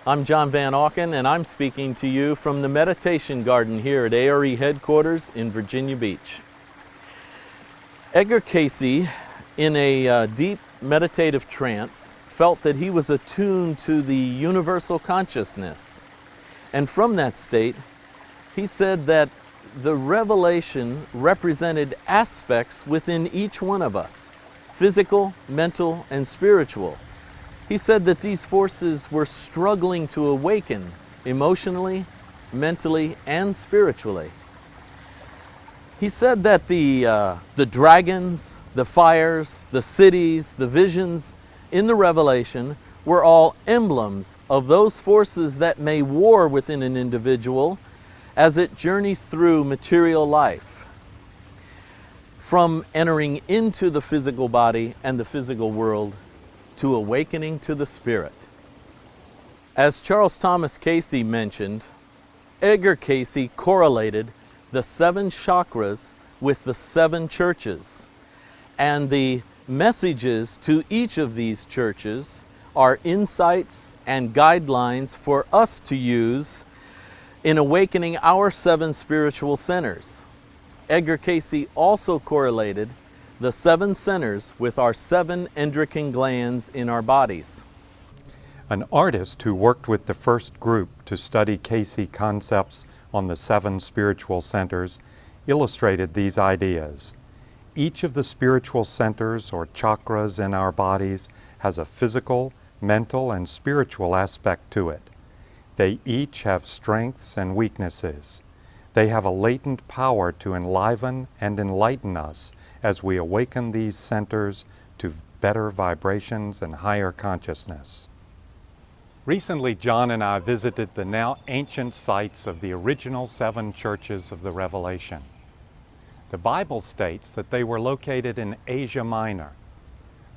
I'm John Van Auken, and I'm speaking to you from the Meditation Garden here at ARE headquarters in Virginia Beach. Edgar Cayce, in a deep meditative trance, felt that he was attuned to the universal consciousness. And from that state, he said that the revelation represented aspects within each one of us, physical, mental, and spiritual. He said that these forces were struggling to awaken emotionally, mentally, and spiritually. He said that the dragons, the fires, the cities, the visions in the revelation were all emblems of those forces that may war within an individual as it journeys through material life, from entering into the physical body and the physical world to awakening to the spirit. As Charles Thomas Cayce mentioned, Edgar Cayce correlated the 7 chakras with the 7 churches, and the messages to each of these churches are insights and guidelines for us to use in awakening our 7 spiritual centers. Edgar Cayce also correlated the 7 centers with our 7 endocrine glands in our bodies. An artist who worked with the first group to study Cayce concepts on the 7 spiritual centers illustrated these ideas. Each of the spiritual centers or chakras in our bodies has a physical, mental, and spiritual aspect to it. They each have strengths and weaknesses. They have a latent power to enliven and enlighten us as we awaken these centers to better vibrations and higher consciousness. Recently, John and I visited the now ancient sites of the original 7 churches of the Revelation. The Bible states that they were located in Asia Minor.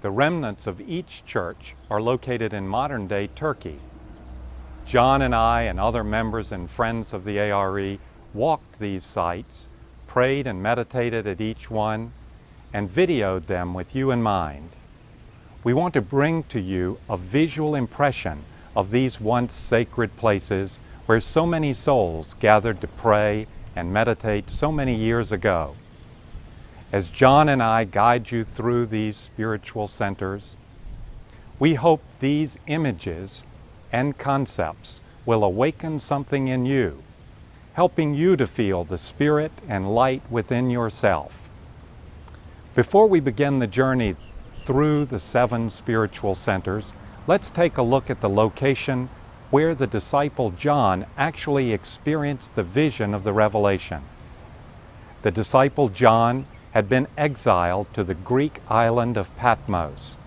The remnants of each church are located in modern-day Turkey. John and I and other members and friends of the ARE walked these sites, prayed and meditated at each one, and videoed them with you in mind. We want to bring to you a visual impression of these once sacred places where so many souls gathered to pray and meditate so many years ago. As John and I guide you through these spiritual centers, we hope these images and concepts will awaken something in you, helping you to feel the spirit and light within yourself. Before we begin the journey through the 7 spiritual centers, let's take a look at the location where the disciple John actually experienced the vision of the revelation. The disciple John had been exiled to the Greek island of Patmos.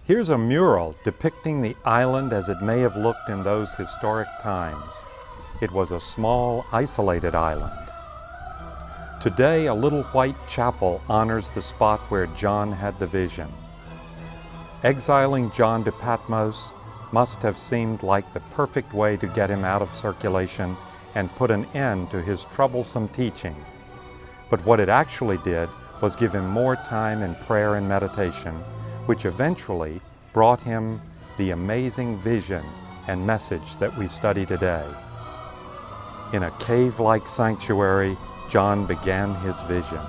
Here's a mural depicting the island as it may have looked in those historic times. It was a small, isolated island. Today, a little white chapel honors the spot where John had the vision. Exiling John to Patmos must have seemed like the perfect way to get him out of circulation and put an end to his troublesome teaching. But what it actually did was give him more time in prayer and meditation, which eventually brought him the amazing vision and message that we study today. In a cave-like sanctuary, John began his vision.